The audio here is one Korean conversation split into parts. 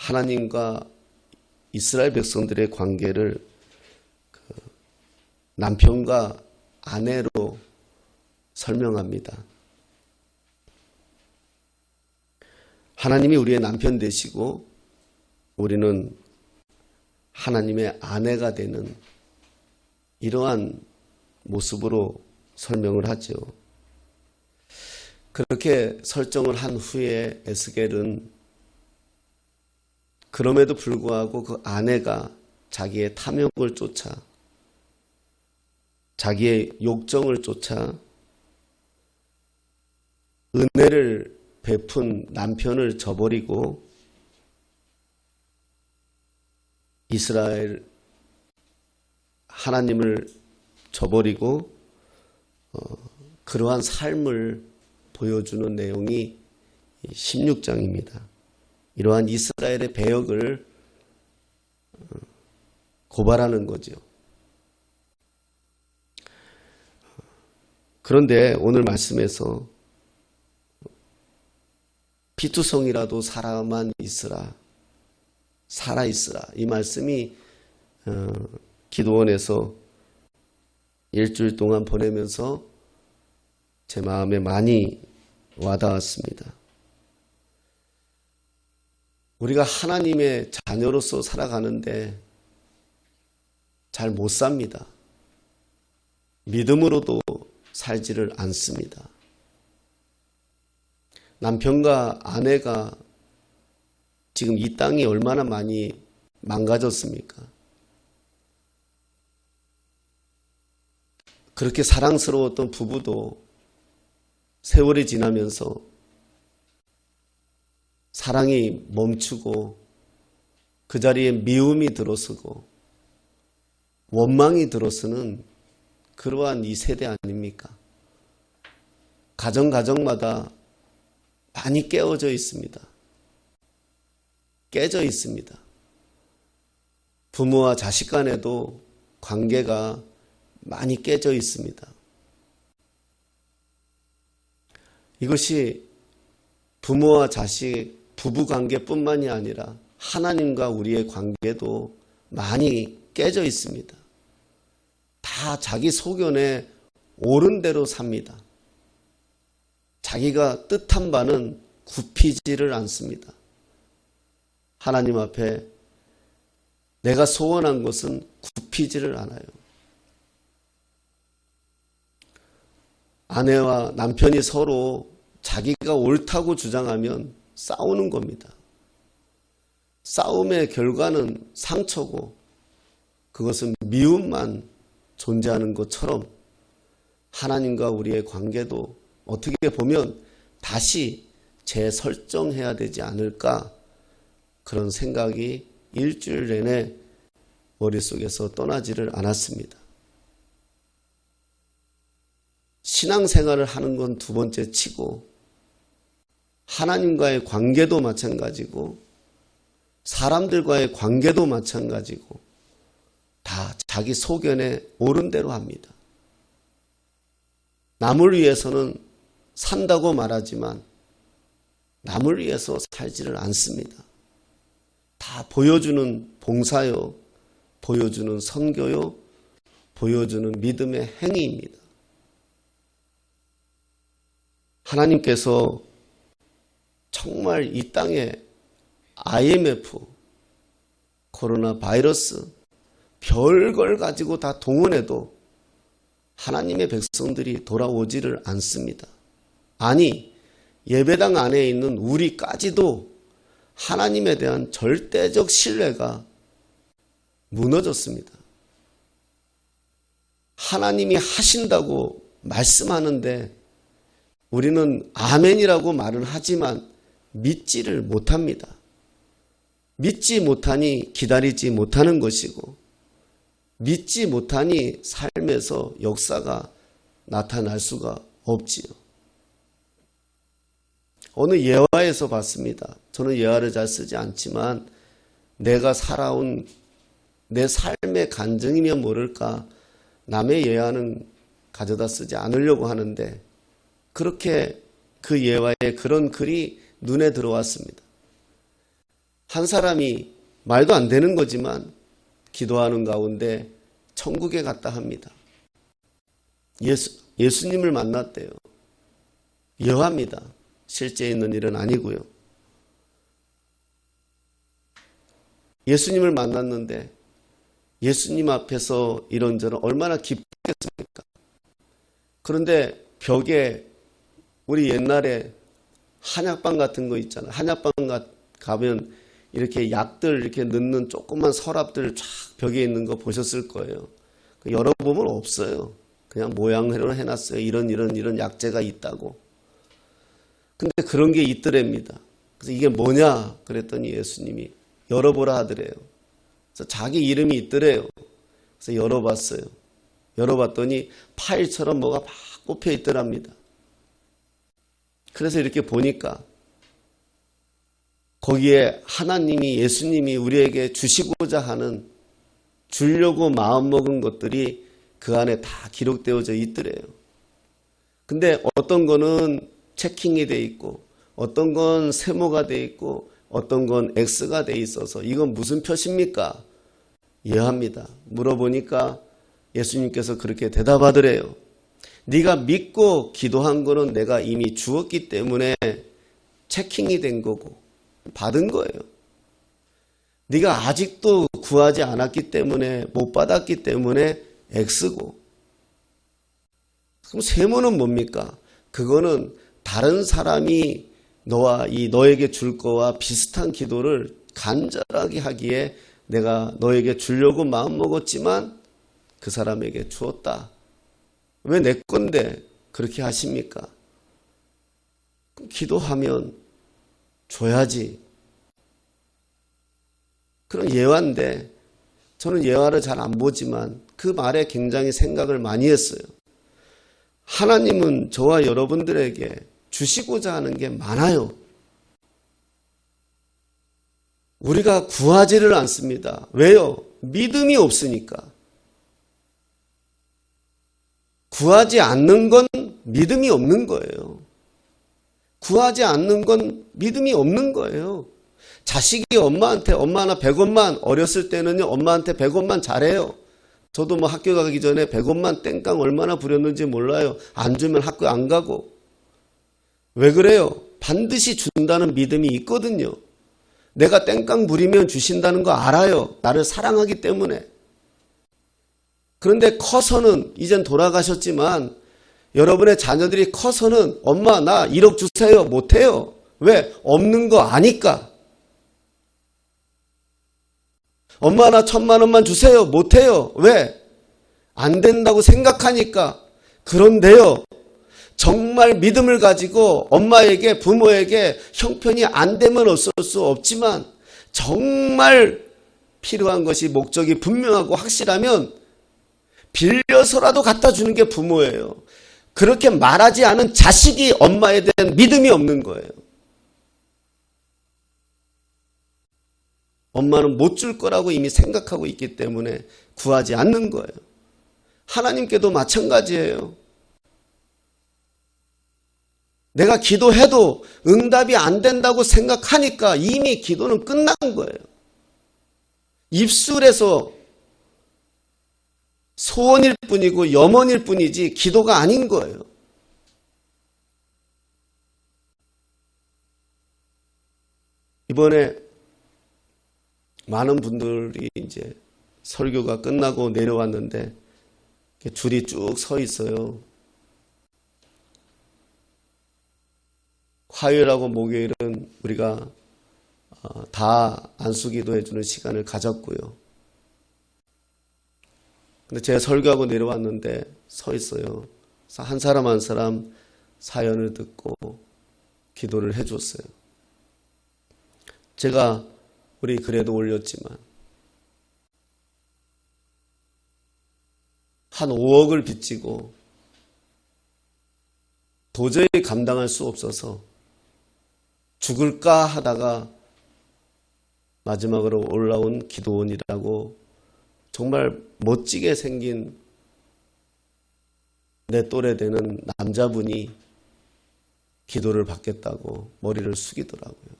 하나님과 이스라엘 백성들의 관계를 남편과 아내로 설명합니다. 하나님이 우리의 남편 되시고 우리는 하나님의 아내가 되는 이러한 모습으로 설명을 하죠. 그렇게 설정을 한 후에 에스겔은 그럼에도 불구하고 그 아내가 자기의 탐욕을 쫓아 자기의 욕정을 쫓아 은혜를 베푼 남편을 저버리고 이스라엘 하나님을 저버리고 그러한 삶을 보여주는 내용이 16장입니다. 이러한 이스라엘의 배역을 고발하는 거죠. 그런데 오늘 말씀에서 피투성이라도 살아만 있으라, 살아있으라, 이 말씀이 기도원에서 일주일 동안 보내면서 제 마음에 많이 와닿았습니다. 우리가 하나님의 자녀로서 살아가는데 잘 못 삽니다. 믿음으로도 살지를 않습니다. 남편과 아내가 지금 이 땅이 얼마나 많이 망가졌습니까? 그렇게 사랑스러웠던 부부도 세월이 지나면서 사랑이 멈추고 그 자리에 미움이 들어서고 원망이 들어서는 그러한 이 세대 아닙니까? 가정마다 많이 깨어져 있습니다. 깨져 있습니다. 부모와 자식 간에도 관계가 많이 깨져 있습니다. 이것이 부모와 자식, 부부 관계뿐만이 아니라 하나님과 우리의 관계도 많이 깨져 있습니다. 다 자기 소견에 옳은 대로 삽니다. 자기가 뜻한 바는 굽히지를 않습니다. 하나님 앞에 내가 소원한 것은 굽히지를 않아요. 아내와 남편이 서로 자기가 옳다고 주장하면 싸우는 겁니다. 싸움의 결과는 상처고 그것은 미움만 존재하는 것처럼 하나님과 우리의 관계도 어떻게 보면 다시 재설정해야 되지 않을까, 그런 생각이 일주일 내내 머릿속에서 떠나지를 않았습니다. 신앙생활을 하는 건 두 번째 치고 하나님과의 관계도 마찬가지고 사람들과의 관계도 마찬가지고 다 자기 소견에 옳은 대로 합니다. 남을 위해서는 산다고 말하지만 남을 위해서 살지를 않습니다. 다 보여주는 봉사요, 보여주는 선교요, 보여주는 믿음의 행위입니다. 하나님께서 정말 이 땅에 IMF, 코로나 바이러스, 별걸 가지고 다 동원해도 하나님의 백성들이 돌아오지를 않습니다. 아니, 예배당 안에 있는 우리까지도 하나님에 대한 절대적 신뢰가 무너졌습니다. 하나님이 하신다고 말씀하는데 우리는 아멘이라고 말은 하지만 믿지를 못합니다. 믿지 못하니 기다리지 못하는 것이고 믿지 못하니 삶에서 역사가 나타날 수가 없지요. 어느 예화에서 봤습니다. 저는 예화를 잘 쓰지 않지만 내가 살아온 내 삶의 간증이면 모를까 남의 예화는 가져다 쓰지 않으려고 하는데 그렇게 그 예화에 그런 글이 눈에 들어왔습니다. 한 사람이 말도 안 되는 거지만 기도하는 가운데 천국에 갔다 합니다. 예수님을 만났대요. 여합니다. 실제 있는 일은 아니고요. 예수님을 만났는데 예수님 앞에서 이런저런 얼마나 기쁘겠습니까? 그런데 벽에 우리 옛날에 한약방 같은 거 있잖아요. 한약방 가면 이렇게 약들 이렇게 넣는 조그만 서랍들 쫙 벽에 있는 거 보셨을 거예요. 열어보면 없어요. 그냥 모양으로 해놨어요. 이런 약재가 있다고. 근데 그런 게 있더랍니다. 그래서 이게 뭐냐 그랬더니 예수님이 열어보라 하더래요. 그래서 자기 이름이 있더래요. 그래서 열어봤어요. 열어봤더니 파일처럼 뭐가 막 꼽혀 있더랍니다. 그래서 이렇게 보니까 거기에 하나님이 예수님이 우리에게 주시고자 하는 주려고 마음먹은 것들이 그 안에 다 기록되어져 있더래요. 근데 어떤 거는 체킹이 돼 있고 어떤 건 세모가 돼 있고 어떤 건 X가 돼 있어서 이건 무슨 표시입니까? 이해합니다. 물어보니까 예수님께서 그렇게 대답하더래요. 네가 믿고 기도한 거는 내가 이미 주었기 때문에 체킹이 된 거고 받은 거예요. 네가 아직도 구하지 않았기 때문에 못 받았기 때문에 X고. 그럼 세모는 뭡니까? 그거는 다른 사람이 너에게 줄 거와 비슷한 기도를 간절하게 하기에 내가 너에게 주려고 마음먹었지만 그 사람에게 주었다. 왜 내 건데 그렇게 하십니까? 기도하면 줘야지. 그런 예화인데 저는 예화를 잘 안 보지만 그 말에 굉장히 생각을 많이 했어요. 하나님은 저와 여러분들에게 주시고자 하는 게 많아요. 우리가 구하지를 않습니다. 왜요? 믿음이 없으니까. 구하지 않는 건 믿음이 없는 거예요. 구하지 않는 건 믿음이 없는 거예요. 자식이 엄마한테 엄마 하나 100원만 어렸을 때는요 엄마한테 100원만 잘해요. 저도 뭐 학교 가기 전에 100원만 땡깡 얼마나 부렸는지 몰라요. 안 주면 학교 안 가고. 왜 그래요? 반드시 준다는 믿음이 있거든요. 내가 땡깡 부리면 주신다는 거 알아요. 나를 사랑하기 때문에. 그런데 커서는 이젠 돌아가셨지만 여러분의 자녀들이 커서는 엄마 나 1억 주세요. 못해요. 왜? 없는 거 아니까. 엄마 나 1000만 원만 주세요. 못해요. 왜? 안 된다고 생각하니까. 그런데요. 정말 믿음을 가지고 엄마에게 부모에게 형편이 안 되면 어쩔 수 없지만 정말 필요한 것이 목적이 분명하고 확실하면 빌려서라도 갖다 주는 게 부모예요. 그렇게 말하지 않은 자식이 엄마에 대한 믿음이 없는 거예요. 엄마는 못 줄 거라고 이미 생각하고 있기 때문에 구하지 않는 거예요. 하나님께도 마찬가지예요. 내가 기도해도 응답이 안 된다고 생각하니까 이미 기도는 끝난 거예요. 입술에서 소원일 뿐이고 염원일 뿐이지 기도가 아닌 거예요. 이번에 많은 분들이 이제 설교가 끝나고 내려왔는데 줄이 쭉 서 있어요. 화요일하고 목요일은 우리가 다 안수기도 해주는 시간을 가졌고요. 근데 제가 설교하고 내려왔는데 서 있어요. 그래서 한 사람 한 사람 사연을 듣고 기도를 해줬어요. 제가 우리 글에도 올렸지만 한 5억을 빚지고 도저히 감당할 수 없어서 죽을까 하다가 마지막으로 올라온 기도원이라고 정말 멋지게 생긴 내 또래 되는 남자분이 기도를 받겠다고 머리를 숙이더라고요.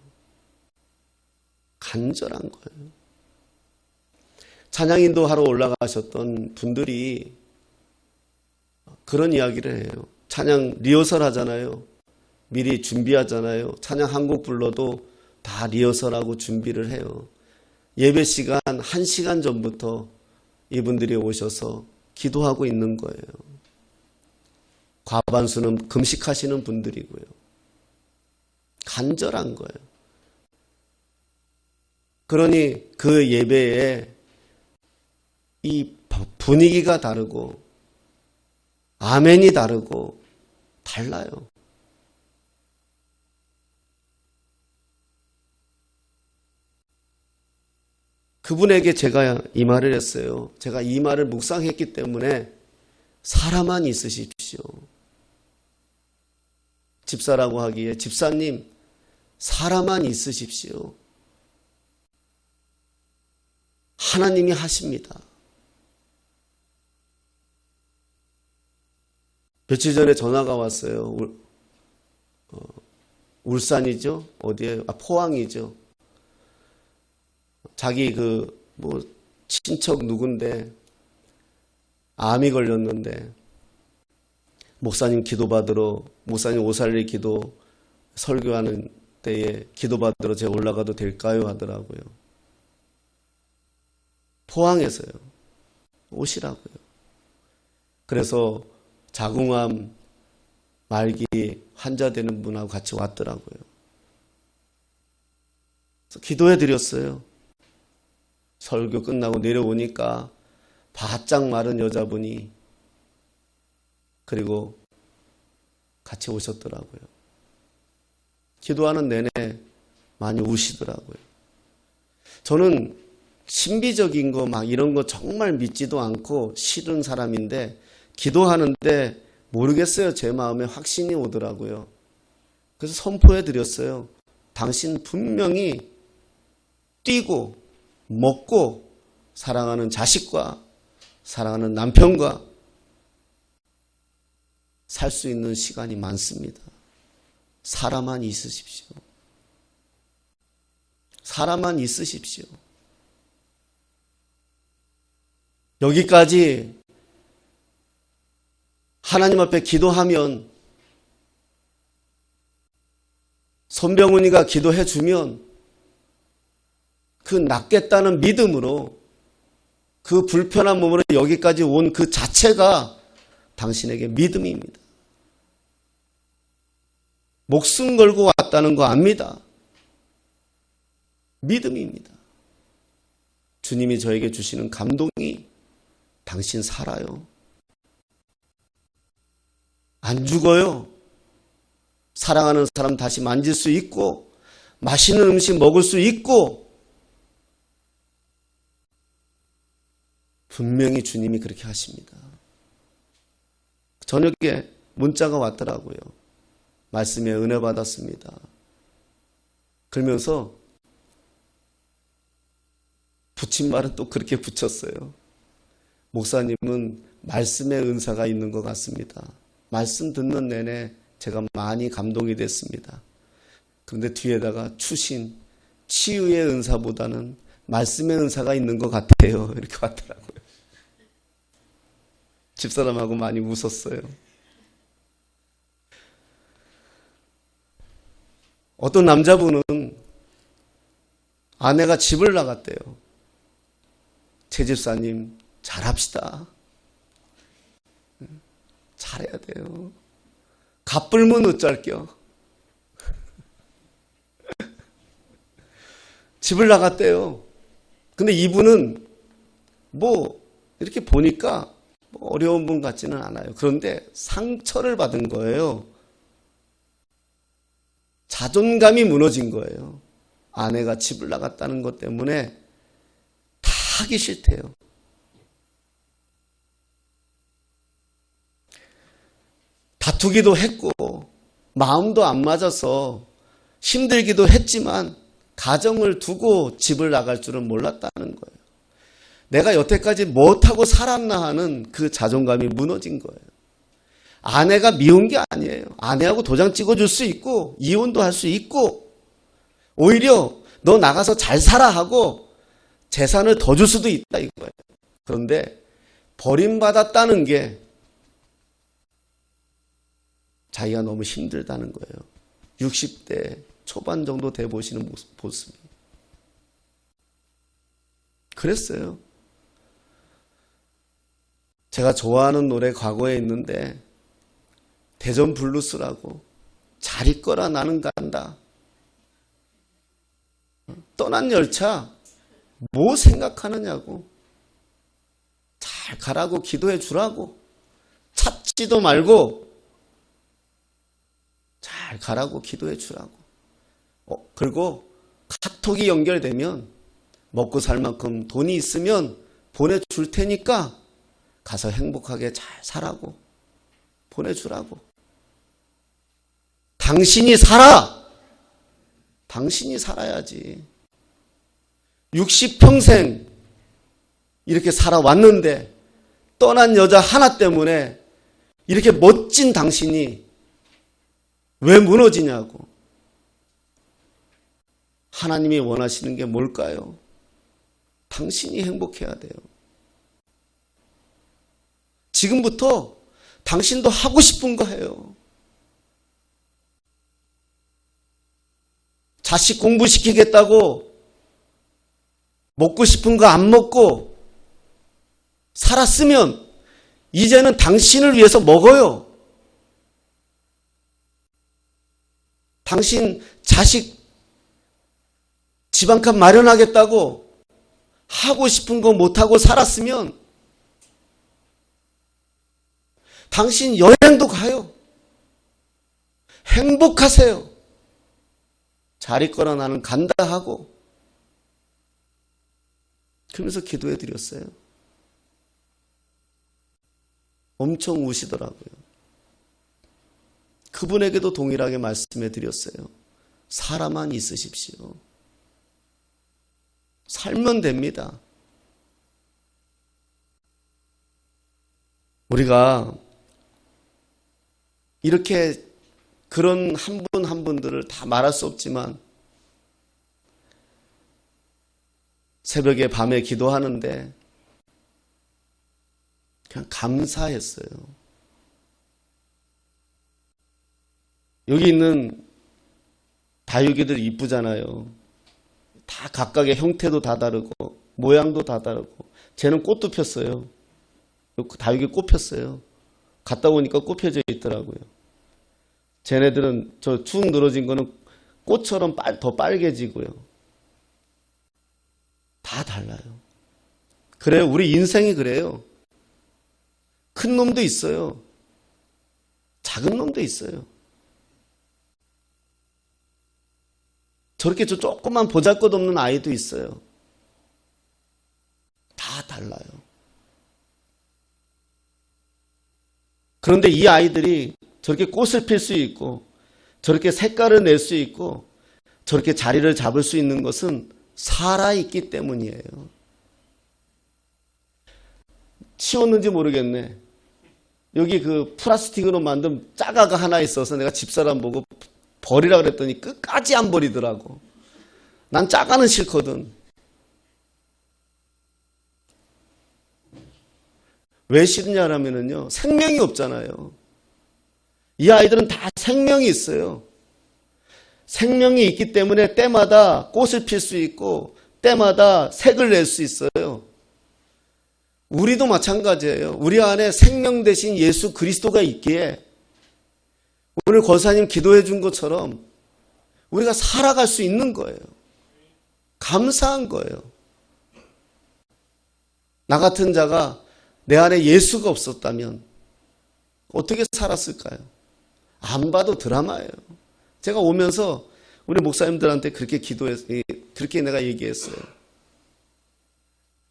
간절한 거예요. 찬양인도 하러 올라가셨던 분들이 그런 이야기를 해요. 찬양 리허설 하잖아요. 미리 준비하잖아요. 찬양 한 곡 불러도 다 리허설하고 준비를 해요. 예배 시간 1시간 전부터 이분들이 오셔서 기도하고 있는 거예요. 과반수는 금식하시는 분들이고요. 간절한 거예요. 그러니 그 예배에 이 분위기가 다르고 아멘이 다르고 달라요. 그분에게 제가 이 말을 했어요. 제가 이 말을 묵상했기 때문에 사람만 있으십시오. 집사라고 하기에 집사님 사람만 있으십시오. 하나님이 하십니다. 며칠 전에 전화가 왔어요. 울산이죠? 어디에? 포항이죠. 자기 친척 누군데 암이 걸렸는데 목사님 기도받으러 목사님 오살리 기도 설교하는 때에 기도받으러 제가 올라가도 될까요? 하더라고요. 포항에서요. 오시라고요. 그래서 자궁암 말기 환자 되는 분하고 같이 왔더라고요. 그래서 기도해 드렸어요. 설교 끝나고 내려오니까 바짝 마른 여자분이 그리고 같이 오셨더라고요. 기도하는 내내 많이 우시더라고요. 저는 신비적인 거 막 이런 거 정말 믿지도 않고 싫은 사람인데 기도하는데 모르겠어요. 제 마음에 확신이 오더라고요. 그래서 선포해 드렸어요. 당신 분명히 뛰고 먹고 사랑하는 자식과 사랑하는 남편과 살 수 있는 시간이 많습니다. 사람만 있으십시오. 사람만 있으십시오. 여기까지 하나님 앞에 기도하면 손병훈이가 기도해 주면 그 낫겠다는 믿음으로 그 불편한 몸으로 여기까지 온 그 자체가 당신에게 믿음입니다. 목숨 걸고 왔다는 거 압니다. 믿음입니다. 주님이 저에게 주시는 감동이 당신 살아요. 안 죽어요. 사랑하는 사람 다시 만질 수 있고 맛있는 음식 먹을 수 있고 분명히 주님이 그렇게 하십니다. 저녁에 문자가 왔더라고요. 말씀에 은혜 받았습니다. 그러면서 붙인 말은 또 그렇게 붙였어요. 목사님은 말씀의 은사가 있는 것 같습니다. 말씀 듣는 내내 제가 많이 감동이 됐습니다. 그런데 뒤에다가 추신, 치유의 은사보다는 말씀의 은사가 있는 것 같아요. 이렇게 왔더라고요. 집사람하고 많이 웃었어요. 어떤 남자분은 아내가 집을 나갔대요. 최 집사님 잘합시다. 잘해야 돼요. 갑불문 어쩔겨. 집을 나갔대요. 근데 이분은 이렇게 보니까 어려운 분 같지는 않아요. 그런데 상처를 받은 거예요. 자존감이 무너진 거예요. 아내가 집을 나갔다는 것 때문에 다 하기 싫대요. 다투기도 했고 마음도 안 맞아서 힘들기도 했지만 가정을 두고 집을 나갈 줄은 몰랐다는 거예요. 내가 여태까지 못하고 살았나 하는 그 자존감이 무너진 거예요. 아내가 미운 게 아니에요. 아내하고 도장 찍어줄 수 있고 이혼도 할 수 있고 오히려 너 나가서 잘 살아 하고 재산을 더 줄 수도 있다 이거예요. 그런데 버림받았다는 게 자기가 너무 힘들다는 거예요. 60대 초반 정도 돼 보시는 모습이. 그랬어요. 제가 좋아하는 노래 과거에 있는데 대전 블루스라고 잘 있거라 나는 간다. 떠난 열차 뭐 생각하느냐고. 잘 가라고 기도해 주라고. 찾지도 말고 잘 가라고 기도해 주라고. 그리고 카톡이 연결되면 먹고 살 만큼 돈이 있으면 보내줄 테니까 가서 행복하게 잘 살라고 보내주라고. 당신이 살아. 당신이 살아야지. 60평생 이렇게 살아왔는데 떠난 여자 하나 때문에 이렇게 멋진 당신이 왜 무너지냐고. 하나님이 원하시는 게 뭘까요? 당신이 행복해야 돼요. 지금부터 당신도 하고 싶은 거 해요. 자식 공부시키겠다고 먹고 싶은 거 안 먹고 살았으면 이제는 당신을 위해서 먹어요. 당신 자식 집 한 칸 마련하겠다고 하고 싶은 거 못하고 살았으면 당신 여행도 가요. 행복하세요. 잘 있거나 나는 간다 하고. 그러면서 기도해 드렸어요. 엄청 우시더라고요. 그분에게도 동일하게 말씀해 드렸어요. 살아만 있으십시오. 살면 됩니다. 우리가 이렇게 그런 한 분 한 분들을 다 말할 수 없지만 새벽에 밤에 기도하는데 그냥 감사했어요. 여기 있는 다육이들 이쁘잖아요. 다 각각의 형태도 다 다르고 모양도 다 다르고. 쟤는 꽃도 폈어요. 다육이 꽃 폈어요. 갔다 오니까 꽃 펴져 있더라고요. 쟤네들은 저 축 늘어진 거는 꽃처럼 더 빨개지고요. 다 달라요. 그래요. 우리 인생이 그래요. 큰 놈도 있어요. 작은 놈도 있어요. 저렇게 저 조그만 보잘것없는 아이도 있어요. 다 달라요. 그런데 이 아이들이 저렇게 꽃을 필 수 있고 저렇게 색깔을 낼 수 있고 저렇게 자리를 잡을 수 있는 것은 살아있기 때문이에요. 치웠는지 모르겠네. 여기 그 플라스틱으로 만든 짜가가 하나 있어서 내가 집사람 보고 버리라 그랬더니 끝까지 안 버리더라고. 난 짜가는 싫거든. 왜 싫냐면요. 생명이 없잖아요. 이 아이들은 다 생명이 있어요. 생명이 있기 때문에 때마다 꽃을 필 수 있고 때마다 색을 낼 수 있어요. 우리도 마찬가지예요. 우리 안에 생명 대신 예수 그리스도가 있기에 오늘 권사님 기도해 준 것처럼 우리가 살아갈 수 있는 거예요. 감사한 거예요. 나 같은 자가 내 안에 예수가 없었다면 어떻게 살았을까요? 안 봐도 드라마예요. 제가 오면서 우리 목사님들한테 그렇게 내가 얘기했어요.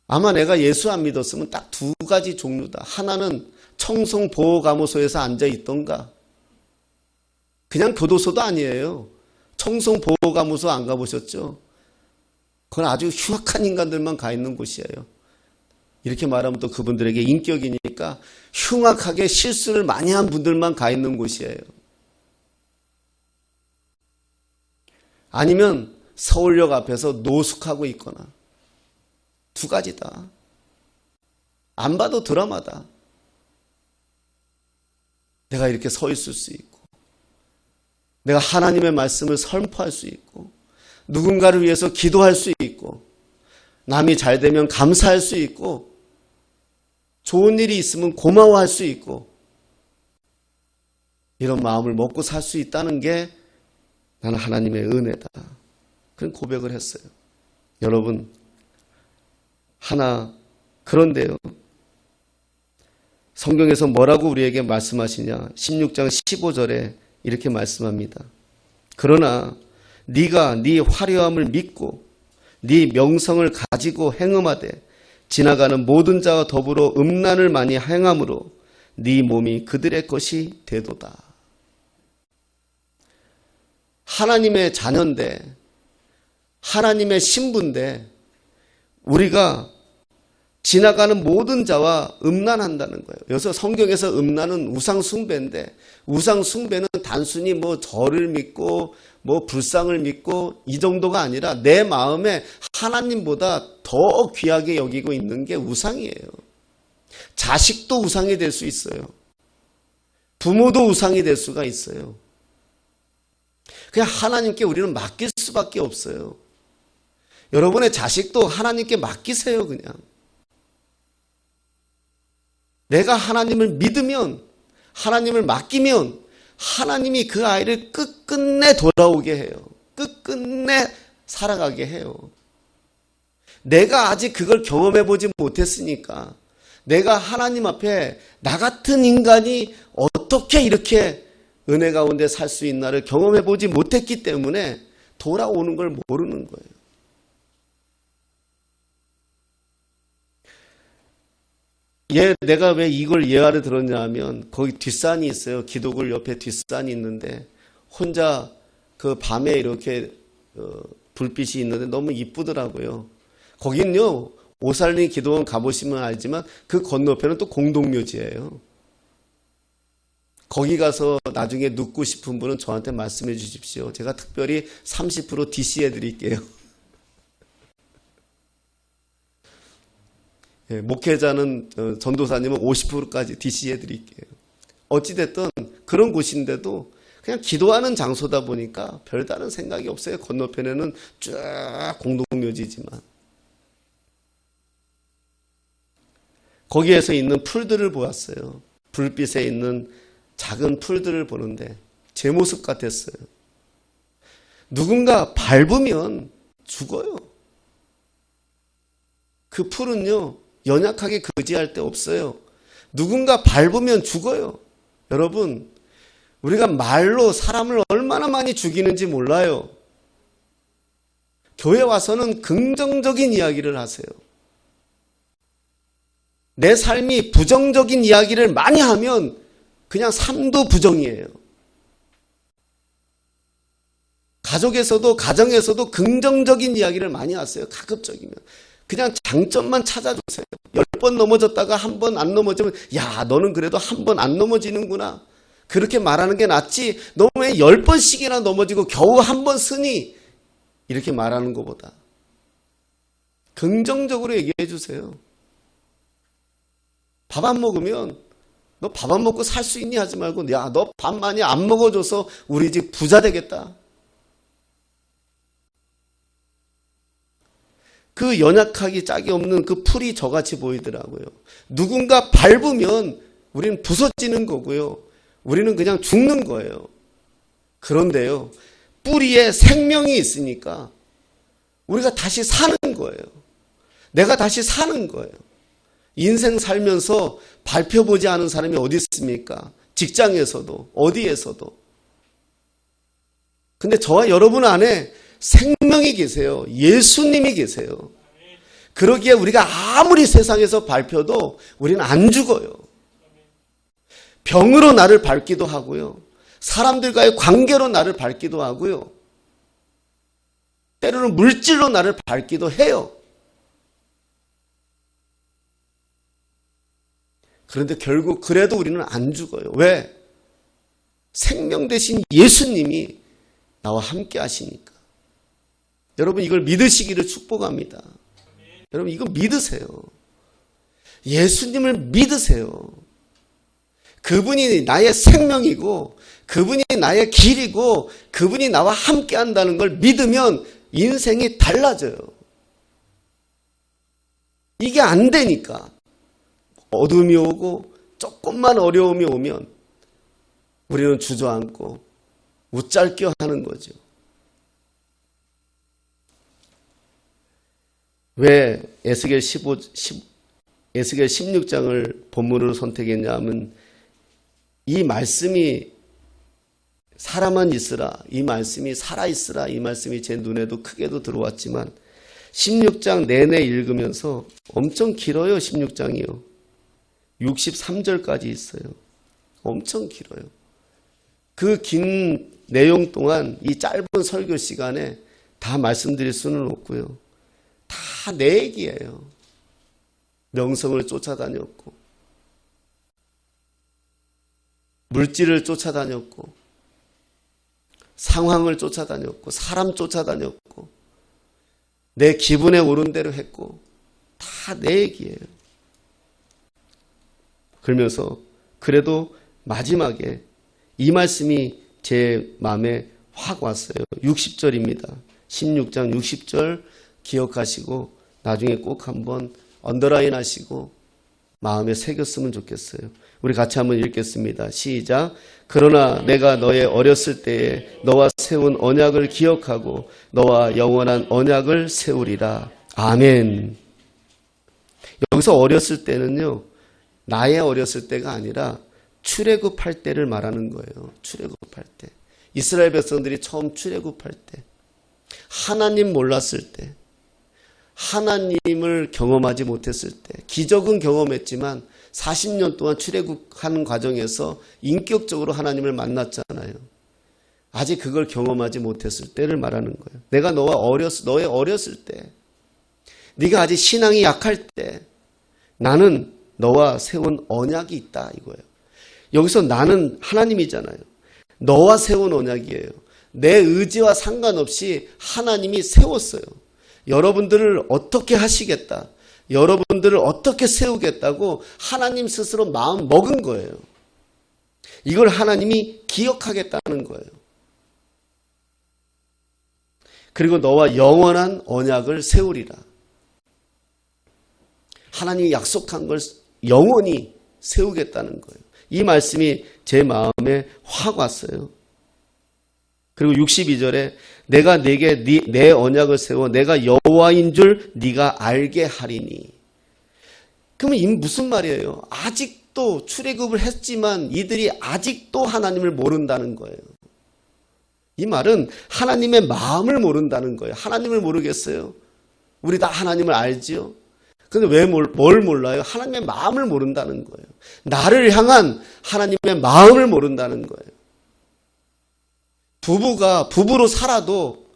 아마 내가 예수 안 믿었으면 딱 두 가지 종류다. 하나는 청송보호감호소에서 앉아있던가. 그냥 교도소도 아니에요. 청송보호감호소 안 가보셨죠? 그건 아주 흉악한 인간들만 가 있는 곳이에요. 이렇게 말하면 또 그분들에게 인격이니까 흉악하게 실수를 많이 한 분들만 가 있는 곳이에요. 아니면 서울역 앞에서 노숙하고 있거나, 두 가지다. 안 봐도 드라마다. 내가 이렇게 서 있을 수 있고, 내가 하나님의 말씀을 선포할 수 있고, 누군가를 위해서 기도할 수 있고, 남이 잘 되면 감사할 수 있고, 좋은 일이 있으면 고마워할 수 있고, 이런 마음을 먹고 살 수 있다는 게 나는 하나님의 은혜다. 그런 고백을 했어요. 여러분, 그런데요. 성경에서 뭐라고 우리에게 말씀하시냐? 16장 15절에 이렇게 말씀합니다. 그러나 네가 네 화려함을 믿고 네 명성을 가지고 행음하되 지나가는 모든 자와 더불어 음란을 많이 행함으로 네 몸이 그들의 것이 되도다. 하나님의 자녀인데, 하나님의 신부인데 우리가 지나가는 모든 자와 음란한다는 거예요. 여기서 성경에서 음란은 우상숭배인데, 우상숭배는 단순히 뭐 절을 믿고 뭐 불상을 믿고 이 정도가 아니라 내 마음에 하나님보다 더 귀하게 여기고 있는 게 우상이에요. 자식도 우상이 될 수 있어요. 부모도 우상이 될 수가 있어요. 그냥 하나님께 우리는 맡길 수밖에 없어요. 여러분의 자식도 하나님께 맡기세요. 그냥 내가 하나님을 믿으면, 하나님을 맡기면 하나님이 그 아이를 끝끝내 돌아오게 해요. 끝끝내 살아가게 해요. 내가 아직 그걸 경험해 보지 못했으니까, 내가 하나님 앞에 나 같은 인간이 어떻게 이렇게 은혜 가운데 살 수 있나를 경험해 보지 못했기 때문에 돌아오는 걸 모르는 거예요. 내가 왜 이걸 예화를 들었냐 하면, 거기 뒷산이 있어요. 기도굴 옆에 뒷산이 있는데 혼자 그 밤에 이렇게 불빛이 있는데 너무 이쁘더라고요. 거긴요, 오살린 기도원 가보시면 알지만 그 건너편은 또 공동묘지예요. 거기 가서 나중에 눕고 싶은 분은 저한테 말씀해 주십시오. 제가 특별히 30% DC해 드릴게요. 예, 목회자는, 전도사님은 50%까지 DC해 드릴게요. 어찌됐든 그런 곳인데도 그냥 기도하는 장소다 보니까 별다른 생각이 없어요. 건너편에는 쭉 공동묘지지만. 거기에서 있는 풀들을 보았어요. 불빛에 있는 작은 풀들을 보는데 제 모습 같았어요. 누군가 밟으면 죽어요. 그 풀은요, 연약하게 그지할 데 없어요. 누군가 밟으면 죽어요. 여러분, 우리가 말로 사람을 얼마나 많이 죽이는지 몰라요. 교회 와서는 긍정적인 이야기를 하세요. 내 삶이 부정적인 이야기를 많이 하면 그냥 삶도 부정이에요. 가족에서도, 가정에서도 긍정적인 이야기를 많이 하세요. 가급적이면. 그냥 장점만 찾아주세요. 10번 넘어졌다가 한 번 안 넘어지면, 야, 너는 그래도 한 번 안 넘어지는구나. 그렇게 말하는 게 낫지, 너 왜 10번씩이나 넘어지고 겨우 한 번 쓰니? 이렇게 말하는 것보다 긍정적으로 얘기해 주세요. 밥 안 먹으면, 너 밥 안 먹고 살 수 있니? 하지 말고, 야, 너 밥 많이 안 먹어줘서 우리 집 부자 되겠다. 그 연약하기 짝이 없는 그 풀이 저같이 보이더라고요. 누군가 밟으면 우리는 부서지는 거고요. 우리는 그냥 죽는 거예요. 그런데요, 뿌리에 생명이 있으니까 우리가 다시 사는 거예요. 내가 다시 사는 거예요. 인생 살면서 밟혀보지 않은 사람이 어디 있습니까? 직장에서도, 어디에서도. 근데 저와 여러분 안에 생명이 계세요. 예수님이 계세요. 그러기에 우리가 아무리 세상에서 밟혀도 우리는 안 죽어요. 병으로 나를 밟기도 하고요. 사람들과의 관계로 나를 밟기도 하고요. 때로는 물질로 나를 밟기도 해요. 그런데 결국 그래도 우리는 안 죽어요. 왜? 생명 대신 예수님이 나와 함께 하시니까. 여러분 이걸 믿으시기를 축복합니다. 여러분 이거 믿으세요. 예수님을 믿으세요. 그분이 나의 생명이고 그분이 나의 길이고 그분이 나와 함께 한다는 걸 믿으면 인생이 달라져요. 이게 안 되니까 어둠이 오고 조금만 어려움이 오면 우리는 주저앉고 웃잘겨 하는 거죠. 왜 에스겔 16장을 본문으로 선택했냐 하면 이 말씀이 살아만 있으라, 이 말씀이 살아있으라, 이 말씀이 제 눈에도 크게도 들어왔지만 16장 내내 읽으면서 엄청 길어요. 16장이요. 63절까지 있어요. 엄청 길어요. 그 긴 내용 동안 이 짧은 설교 시간에 다 말씀드릴 수는 없고요. 다 내 얘기예요. 명성을 쫓아다녔고 물질을 쫓아다녔고 상황을 쫓아다녔고 사람 쫓아다녔고 내 기분에 오른 대로 했고 다 내 얘기예요. 그러면서 그래도 마지막에 이 말씀이 제 마음에 확 왔어요. 60절입니다. 16장 60절 기억하시고 나중에 꼭 한번 언더라인 하시고 마음에 새겼으면 좋겠어요. 우리 같이 한번 읽겠습니다. 시작. 그러나 내가 너의 어렸을 때에 너와 세운 언약을 기억하고 너와 영원한 언약을 세우리라. 아멘. 여기서 어렸을 때는요, 나의 어렸을 때가 아니라 출애굽할 때를 말하는 거예요. 출애굽할 때. 이스라엘 백성들이 처음 출애굽할 때, 하나님 몰랐을 때, 하나님을 경험하지 못했을 때, 기적은 경험했지만 40년 동안 출애굽하는 과정에서 인격적으로 하나님을 만났잖아요. 아직 그걸 경험하지 못했을 때를 말하는 거예요. 내가 너의 어렸을 때, 네가 아직 신앙이 약할 때 나는 너와 세운 언약이 있다 이거예요. 여기서 나는 하나님이잖아요. 너와 세운 언약이에요. 내 의지와 상관없이 하나님이 세웠어요. 여러분들을 어떻게 하시겠다, 여러분들을 어떻게 세우겠다고 하나님 스스로 마음 먹은 거예요. 이걸 하나님이 기억하겠다는 거예요. 그리고 너와 영원한 언약을 세우리라. 하나님이 약속한 걸 영원히 세우겠다는 거예요. 이 말씀이 제 마음에 확 왔어요. 그리고 62절에 내가 네게 내 언약을 세워 내가 여호와인 줄 네가 알게 하리니. 그러면 이 무슨 말이에요? 아직도 출애굽을 했지만 이들이 아직도 하나님을 모른다는 거예요. 이 말은 하나님의 마음을 모른다는 거예요. 하나님을 모르겠어요? 우리 다 하나님을 알지요? 그런데 왜 뭘 몰라요? 하나님의 마음을 모른다는 거예요. 나를 향한 하나님의 마음을 모른다는 거예요. 부부가 부부로 살아도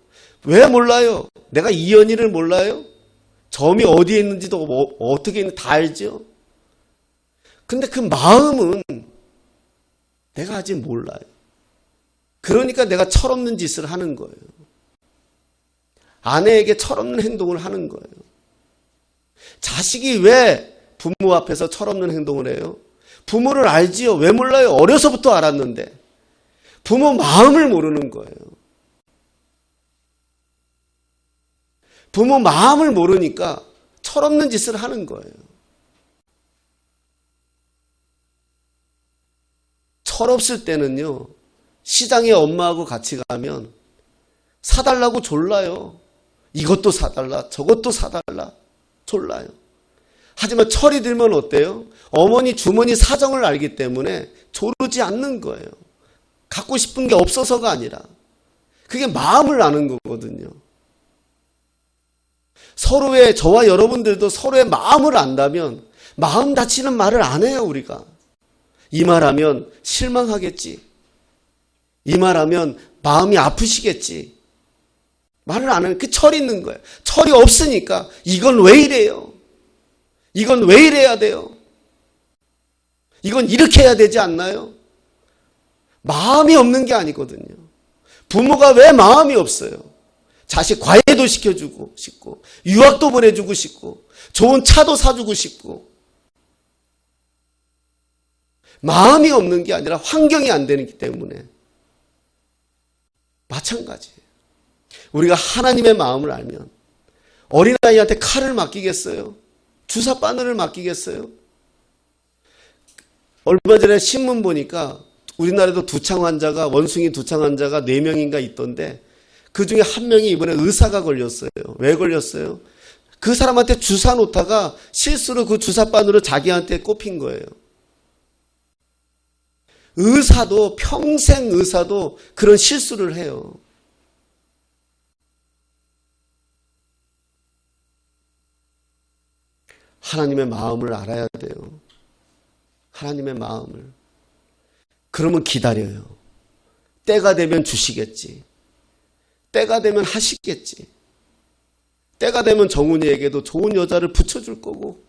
왜 몰라요? 내가 이연희를 몰라요? 점이 어디에 있는지도 어떻게 있는지 다 알죠? 근데 그 마음은 내가 아직 몰라요. 그러니까 내가 철없는 짓을 하는 거예요. 아내에게 철없는 행동을 하는 거예요. 자식이 왜 부모 앞에서 철없는 행동을 해요? 부모를 알지요. 왜 몰라요? 어려서부터 알았는데. 부모 마음을 모르는 거예요. 부모 마음을 모르니까 철없는 짓을 하는 거예요. 철없을 때는요, 시장에 엄마하고 같이 가면 사달라고 졸라요. 이것도 사달라, 저것도 사달라, 졸라요. 하지만 철이 들면 어때요? 어머니, 주머니 사정을 알기 때문에 조르지 않는 거예요. 갖고 싶은 게 없어서가 아니라 그게 마음을 아는 거거든요. 서로의, 저와 여러분들도 서로의 마음을 안다면 마음 다치는 말을 안 해요. 우리가 이 말하면 실망하겠지, 이 말하면 마음이 아프시겠지, 말을 안 하는 그 철이 있는 거예요. 철이 없으니까 이건 왜 이래요? 이건 왜 이래야 돼요? 이건 이렇게 해야 되지 않나요? 마음이 없는 게 아니거든요. 부모가 왜 마음이 없어요? 자식 과외도 시켜주고 싶고, 유학도 보내주고 싶고, 좋은 차도 사주고 싶고, 마음이 없는 게 아니라 환경이 안 되기 때문에 마찬가지예요. 우리가 하나님의 마음을 알면 어린아이한테 칼을 맡기겠어요? 주사 바늘을 맡기겠어요? 얼마 전에 신문 보니까 우리나라에도 두창 환자가, 원숭이 두창 환자가 4명인가 있던데 그 중에 한 명이 이번에 의사가 걸렸어요. 왜 걸렸어요? 그 사람한테 주사 놓다가 실수로 그 주사 바늘을 자기한테 꼽힌 거예요. 의사도, 평생 의사도 그런 실수를 해요. 하나님의 마음을 알아야 돼요. 하나님의 마음을. 그러면 기다려요. 때가 되면 주시겠지. 때가 되면 하시겠지. 때가 되면 정훈이에게도 좋은 여자를 붙여줄 거고,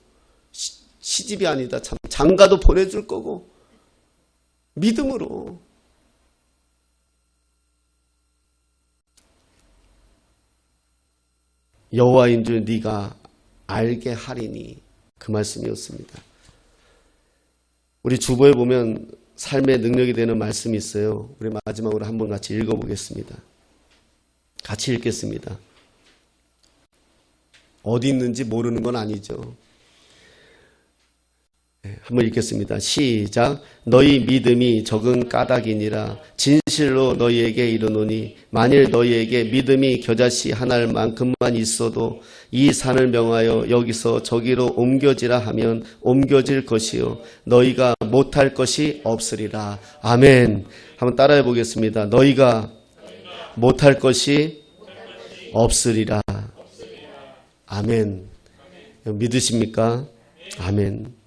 시집이 아니다, 참, 장가도 보내줄 거고, 믿음으로. 여호와인 줄 네가 알게 하리니, 그 말씀이었습니다. 우리 주보에 보면 삶의 능력이 되는 말씀이 있어요. 우리 마지막으로 한번 같이 읽어보겠습니다. 같이 읽겠습니다. 어디 있는지 모르는 건 아니죠. 한번 읽겠습니다. 시작. 너희 믿음이 적은 까닭이니라. 진실로 너희에게 이르노니 만일 너희에게 믿음이 겨자씨 한 알만큼만 있어도 이 산을 명하여 여기서 저기로 옮겨지라 하면 옮겨질 것이요 너희가 못할 것이 없으리라. 아멘. 한번 따라해 보겠습니다. 너희가 못할 것이 없으리라. 아멘. 믿으십니까? 아멘.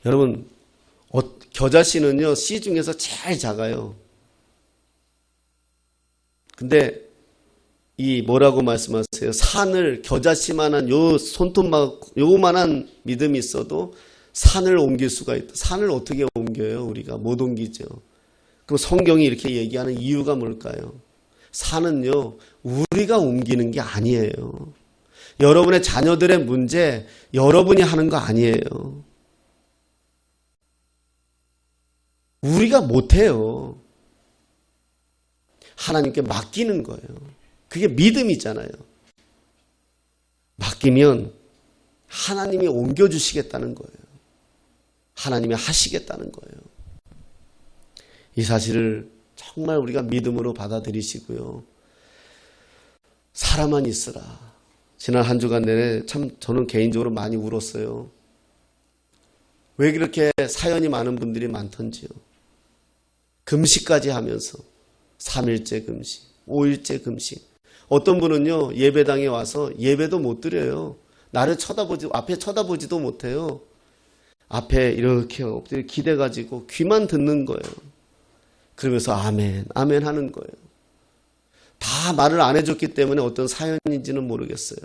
여러분, 겨자씨는요, 씨 중에서 제일 작아요. 근데 이 뭐라고 말씀하세요? 산을, 겨자씨만한 요 손톱만, 요만한 믿음이 있어도 산을 옮길 수가 있다. 산을 어떻게 옮겨요? 우리가 못 옮기죠. 그럼 성경이 이렇게 얘기하는 이유가 뭘까요? 산은요, 우리가 옮기는 게 아니에요. 여러분의 자녀들의 문제, 여러분이 하는 거 아니에요. 우리가 못해요. 하나님께 맡기는 거예요. 그게 믿음이잖아요. 맡기면 하나님이 옮겨주시겠다는 거예요. 하나님이 하시겠다는 거예요. 이 사실을 정말 우리가 믿음으로 받아들이시고요. 살아만 있으라. 지난 한 주간 내내 참 저는 개인적으로 많이 울었어요. 왜 그렇게 사연이 많은 분들이 많던지요. 금식까지 하면서 3일째 금식, 5일째 금식. 어떤 분은요, 예배당에 와서 예배도 못 드려요. 나를 앞에 쳐다보지도 못해요. 앞에 이렇게 엎드려 기대가지고 귀만 듣는 거예요. 그러면서 아멘, 아멘 하는 거예요. 다 말을 안 해줬기 때문에 어떤 사연인지는 모르겠어요.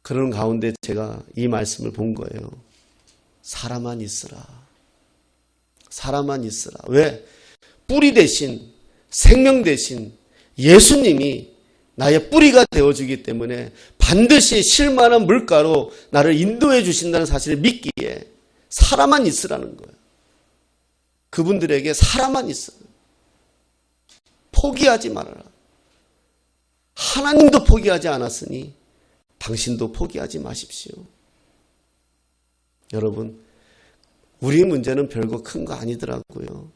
그런 가운데 제가 이 말씀을 본 거예요. 살아만 있으라. 살아만 있으라. 왜? 뿌리 대신, 생명 대신 예수님이 나의 뿌리가 되어주기 때문에 반드시 쉴만한 물가로 나를 인도해 주신다는 사실을 믿기에 살아만 있으라는 거예요. 그분들에게 살아만 있으라. 포기하지 말아라. 하나님도 포기하지 않았으니 당신도 포기하지 마십시오. 여러분, 우리 문제는 별거 큰 거 아니더라고요.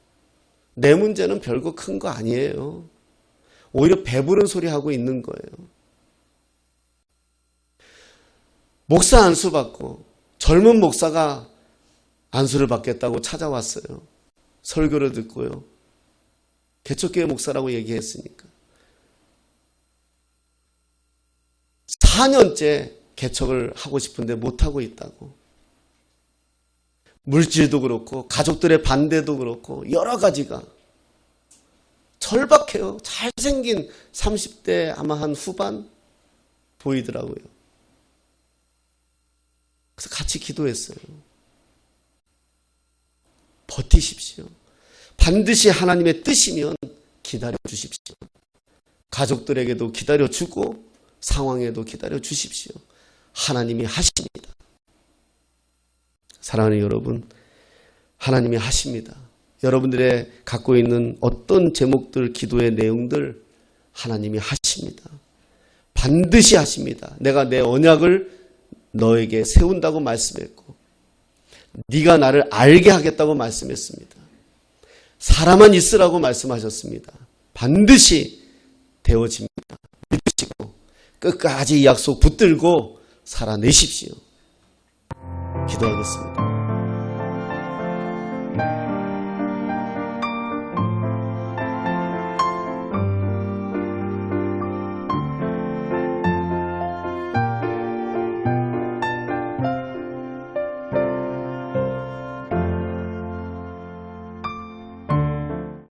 내 문제는 별거 큰 거 아니에요. 오히려 배부른 소리 하고 있는 거예요. 목사 안수 받고 젊은 목사가 안수를 받겠다고 찾아왔어요. 설교를 듣고요. 개척교회 목사라고 얘기했으니까. 4년째 개척을 하고 싶은데 못하고 있다고. 물질도 그렇고 가족들의 반대도 그렇고 여러 가지가 절박해요. 잘생긴 30대 아마 한 후반 보이더라고요. 그래서 같이 기도했어요. 버티십시오. 반드시 하나님의 뜻이면 기다려 주십시오. 가족들에게도 기다려 주고 상황에도 기다려 주십시오. 하나님이 하십니다. 사랑하는 여러분, 하나님이 하십니다. 여러분들의 갖고 있는 어떤 제목들, 기도의 내용들 하나님이 하십니다. 반드시 하십니다. 내가 내 언약을 너에게 세운다고 말씀했고 네가 나를 알게 하겠다고 말씀했습니다. 살아만 있으라고 말씀하셨습니다. 반드시 되어집니다. 믿으시고 끝까지 이 약속 붙들고 살아내십시오. 기도하겠습니다.